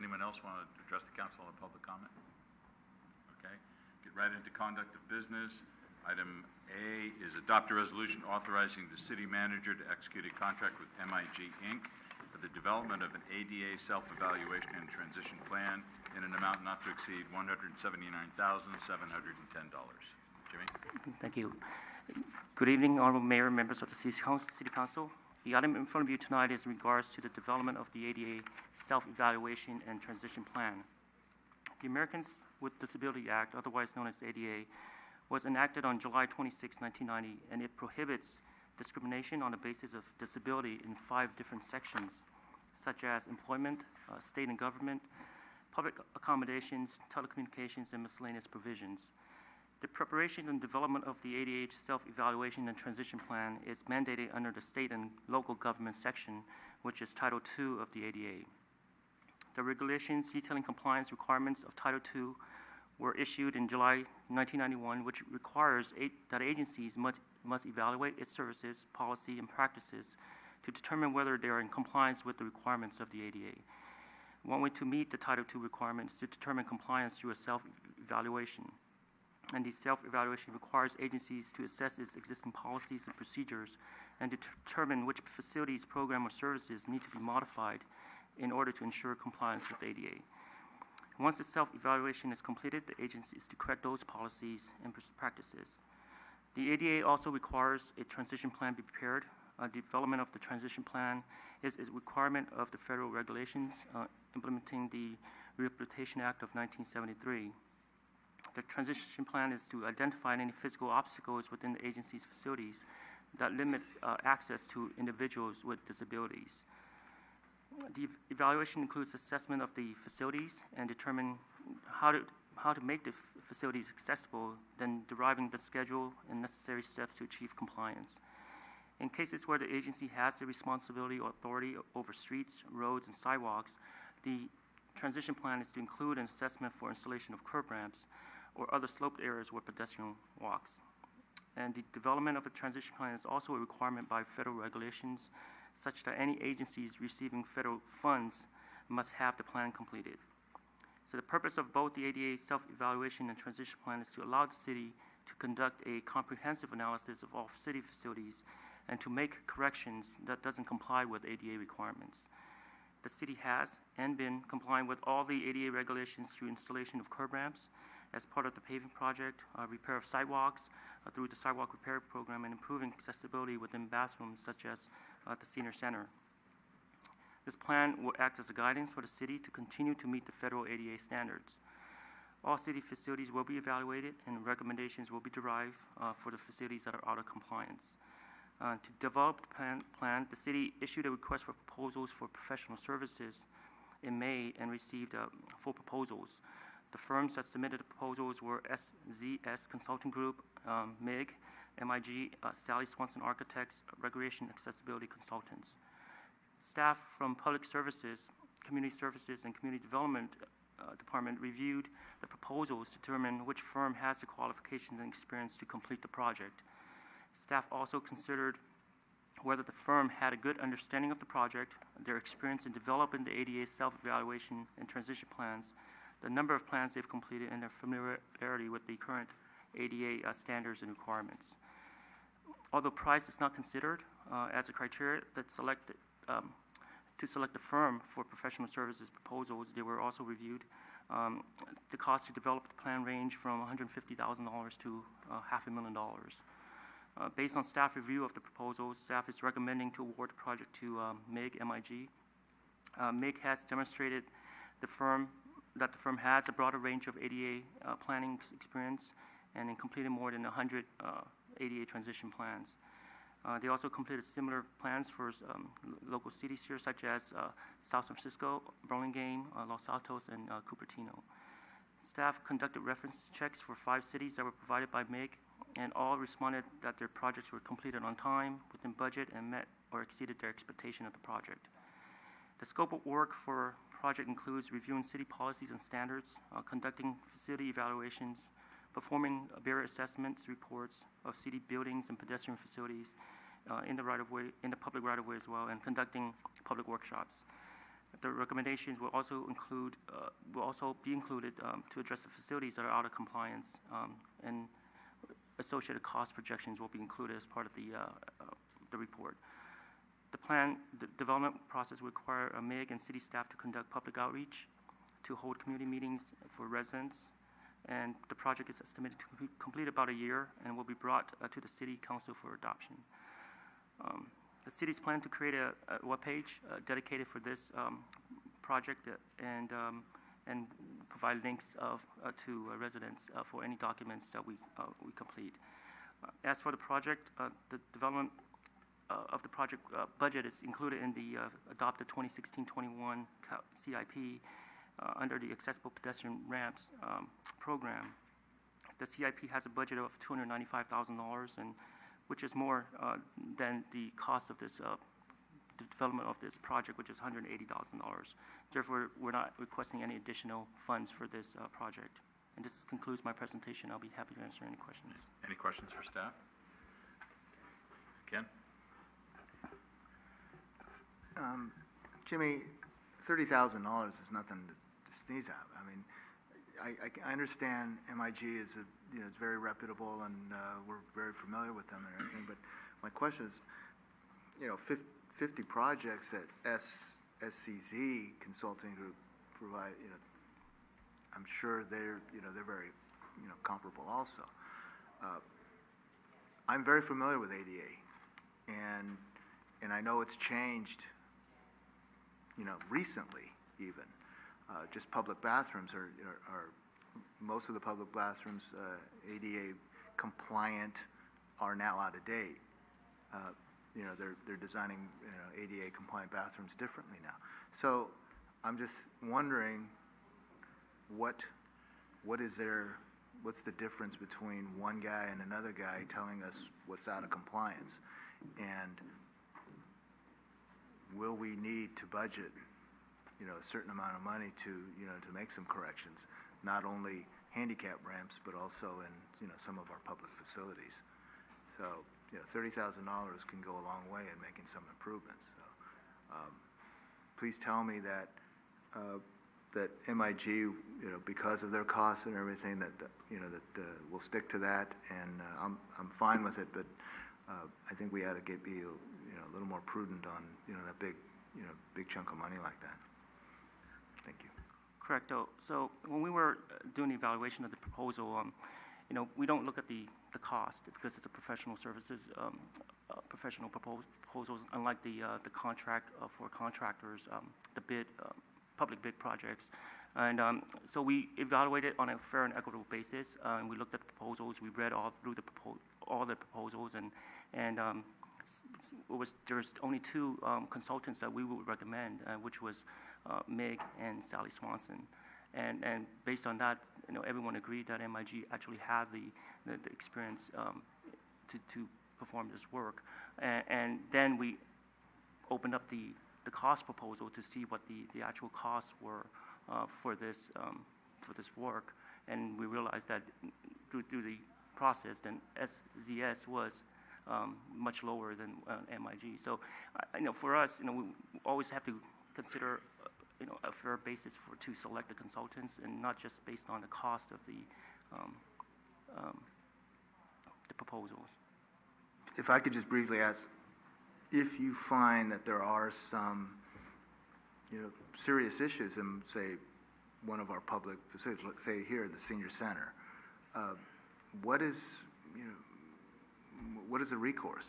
Anyone else want to address the council on public comment? Okay. Get right into conduct of business. Item A is adopt a resolution authorizing the city manager to execute a contract with MIG Inc. for the development of an ADA self-evaluation and transition plan in an amount not to exceed $179,710. Jimmy? Thank you. Good evening, Honorable Mayor, members of the City Council. The item in front of you tonight is in regards to the development of the ADA self-evaluation and transition plan. The Americans with Disability Act, otherwise known as ADA, was enacted on July 26, 1990, and it prohibits discrimination on the basis of disability in 5 different sections, such as employment, state and government, public accommodations, telecommunications, and miscellaneous provisions. The preparation and development of the ADA self-evaluation and transition plan is mandated under the state and local government section, which is Title II of the ADA. The regulations detailing compliance requirements of Title II were issued in July 1991, which requires that agencies must evaluate its services, policy, and practices to determine whether they are in compliance with the requirements of the ADA. One way to meet the Title II requirements is to determine compliance through a self-evaluation. And the self-evaluation requires agencies to assess its existing policies and procedures and to determine which facilities, program, or services need to be modified in order to ensure compliance with ADA. Once the self-evaluation is completed, the agency is to correct those policies and practices. The ADA also requires a transition plan be prepared. Development of the transition plan is a requirement of the federal regulations implementing the Rehabilitation Act of 1973. The transition plan is to identify any physical obstacles within the agency's facilities that limits access to individuals with disabilities. The evaluation includes assessment of the facilities and determine how to make the facilities accessible, then deriving the schedule and necessary steps to achieve compliance. In cases where the agency has the responsibility or authority over streets, roads, and sidewalks, the transition plan is to include an assessment for installation of curb ramps or other sloped areas where pedestrian walks. And the development of a transition plan is also a requirement by federal regulations, such that any agencies receiving federal funds must have the plan completed. So the purpose of both the ADA self-evaluation and transition plan is to allow the city to conduct a comprehensive analysis of all city facilities and to make corrections that doesn't comply with ADA requirements. The city has and been complying with all the ADA regulations through installation of curb ramps as part of the paving project, repair of sidewalks through the sidewalk repair program, and improving accessibility within bathrooms such as the senior center. This plan will act as a guidance for the city to continue to meet the federal ADA standards. All city facilities will be evaluated and recommendations will be derived for the facilities that are out of compliance. To develop the plan, the city issued a request for proposals for professional services in May and received 4 proposals. The firms that submitted the proposals were SZS Consulting Group, MIG, MIG, Sally Swanson Architects, Recreation Accessibility Consultants. Staff from Public Services, Community Services, and Community Development Department reviewed the proposals to determine which firm has the qualifications and experience to complete the project. Staff also considered whether the firm had a good understanding of the project, their experience in developing the ADA self-evaluation and transition plans, the number of plans they've completed, and their familiarity with the current ADA standards and requirements. Although price is not considered as a criteria that to select the firm for professional services proposals, they were also reviewed. The cost to develop the plan range from $150,000 to $500,000. Based on staff review of the proposals, staff is recommending to award the project to MIG. MIG has demonstrated that the firm has a broader range of ADA planning experience and in completed more than 100 ADA transition plans. They also completed similar plans for local cities here, such as South San Francisco, Burlingame, Los Altos, and Cupertino. Staff conducted reference checks for 5 cities that were provided by MIG, and all responded that their projects were completed on time, within budget, and met or exceeded their expectation of the project. The scope of work for project includes reviewing city policies and standards, conducting facility evaluations, performing barrier assessments reports of city buildings and pedestrian facilities in the public right-of-way as well, and conducting public workshops. The recommendations will also be included to address the facilities that are out of compliance, and associated cost projections will be included as part of the report. The development process will require MIG and city staff to conduct public outreach, to hold community meetings for residents, and the project is estimated to complete about a year and will be brought to the city council for adoption. The city's plan to create a webpage dedicated for this project and provide links to residents for any documents that we complete. As for the project, the development of the project budget is included in the adopted 2016-21 CIP under the Accessible Pedestrian Ramps program. The CIP has a budget of $295,000, and which is more than the cost of this the development of this project, which is $180,000. Therefore, we're not requesting any additional funds for this project. And this concludes my presentation. I'll be happy to answer any questions. Any questions for staff? Ken? Jimmy, $30,000 is nothing to sneeze at. I mean, I understand MIG is it's very reputable, and we're very familiar with them and everything. But my question is, 50 projects that SCZ Consulting Group provide. I'm sure they're very comparable also. I'm very familiar with ADA, and I know it's changed. Recently even. Just public bathrooms are most of the public bathrooms ADA compliant are now out of date. They're designing ADA compliant bathrooms differently now. So I'm just wondering what's the difference between one guy and another guy telling us what's out of compliance, and will we need to budget a certain amount of money to make some corrections, not only handicap ramps but also in some of our public facilities. So $30,000 can go a long way in making some improvements. So please tell me that that MIG because of their costs and everything that we'll stick to that, and I'm fine with it, but I think we ought to be a little more prudent on that big chunk of money like that. Thank you. Correct. So when we were doing the evaluation of the proposal, we don't look at the cost because it's a professional services, professional proposals, unlike the contract for contractors, the bid, public bid projects. And so we evaluated on a fair and equitable basis, and we looked at the proposals. We read all through all the proposals, and there's only two consultants that we would recommend, which was MIG and Sally Swanson, and based on that, everyone agreed that MIG actually had the experience to perform this work, and then we opened up the cost proposal to see what the actual costs were for this work, and we realized that through the process, then SZS was much lower than MIG. So, for us, we always have to consider, a fair basis to select the consultants, and not just based on the cost of the proposals. If I could just briefly ask, if you find that there are some, serious issues in, say, one of our public facilities, let's say here, the senior center, what is the recourse?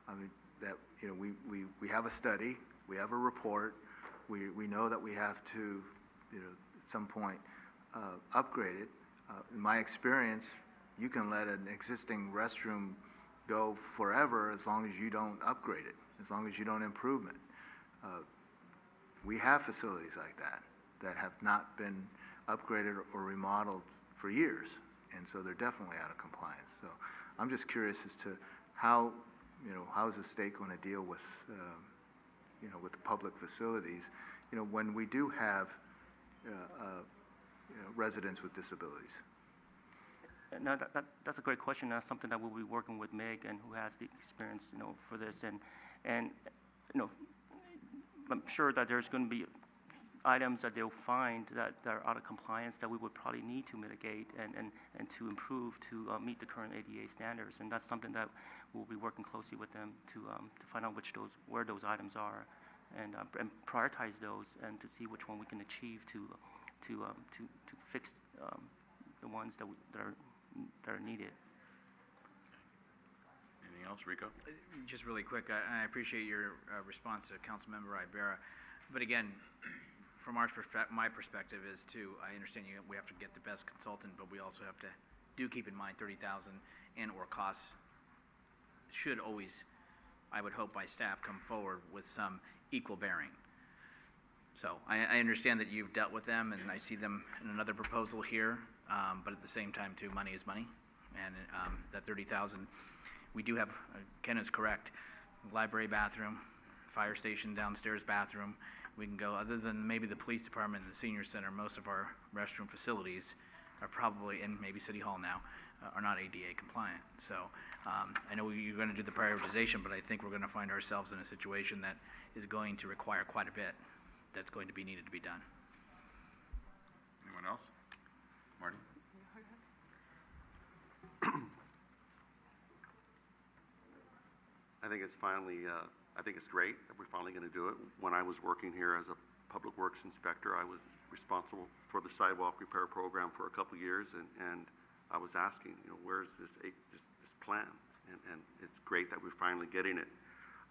I mean, that we have a study, we have a report, we know that we have to, at some point, upgrade it. In my experience, you can let an existing restroom go forever as long as you don't upgrade it, as long as you don't improve it. We have facilities like that have not been upgraded or remodeled for years, and so they're definitely out of compliance. So I'm just curious as to how is the state going to deal with with the public facilities, when we do have residents with disabilities. No, that's a great question. That's something that we'll be working with Meg, and who has the experience, for this, and I'm sure that there's going to be items that they'll find that are out of compliance that we would probably need to mitigate and to improve to meet the current ADA standards. And that's something that we'll be working closely with them to find out where those items are and prioritize those and to see which one we can achieve to fix the ones that are needed. Anything else, Rico? Just really quick, I appreciate your response to Councilmember Ibarra. But again, from my perspective is I understand we have to get the best consultant, but we also have to keep in mind 30,000 and/or costs should always, I would hope by staff, come forward with some equal bearing. So I understand that you've dealt with them, and I see them in another proposal here, but at the same time, too, money is money, and that 30,000, we do have, Ken is correct, library bathroom, fire station downstairs bathroom. We can go, other than maybe the police department and the senior center, most of our restroom facilities are probably, and maybe City Hall now, are not ADA compliant. So I know you're going to do the prioritization, but I think we're going to find ourselves in a situation that is going to require quite a bit that's going to be needed to be done. Anyone else? Marty? I think it's great that we're finally going to do it. When I was working here as a public works inspector, I was responsible for the sidewalk repair program for a couple of years, and I was asking, where's this plan? And it's great that we're finally getting it.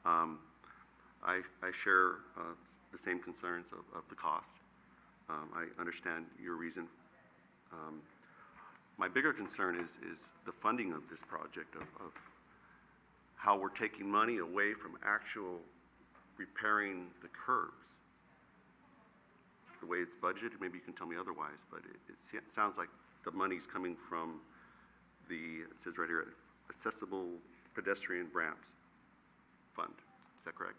I share the same concerns of the cost. I understand your reason. My bigger concern is the funding of this project, of how we're taking money away from actual repairing the curbs. The way it's budgeted, maybe you can tell me otherwise, but it sounds like the money's coming from it says right here, Accessible Pedestrian Ramps Fund. Is that correct?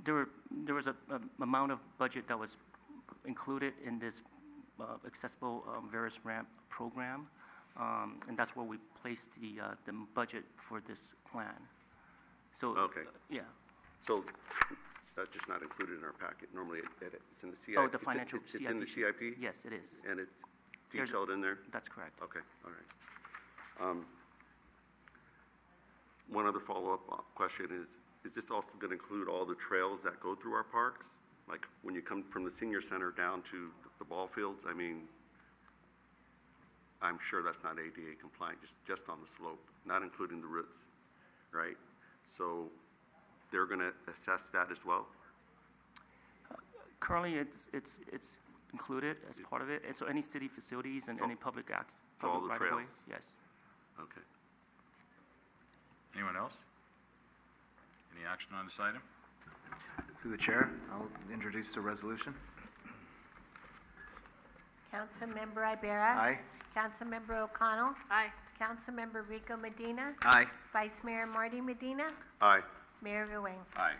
There was a amount of budget that was included in this accessible various ramp program, and that's where we placed the budget for this plan. So Okay. Yeah. So that's just not included in our packet. Normally it's in the CIP. Oh, the financial It's in the CIP? Yes, it is. And it's detailed in there? That's correct. Okay, all right. One other follow-up question is this also going to include all the trails that go through our parks? Like when you come from the senior center down to the ball fields, I mean, I'm sure that's not ADA compliant, just on the slope, not including the routes, right? So they're going to assess that as well? Currently, it's included as part of it. And so any city facilities and So- any public acts, so all public the right-of-ways, trails? yes. Okay. Anyone else? Any action on this item? Through the chair, I'll introduce the resolution. Councilmember Ibarra. Aye. Councilmember O'Connell. Aye. Councilmember Rico Medina. Aye. Vice Mayor Marty Medina. Aye. Mayor Ruane. Aye.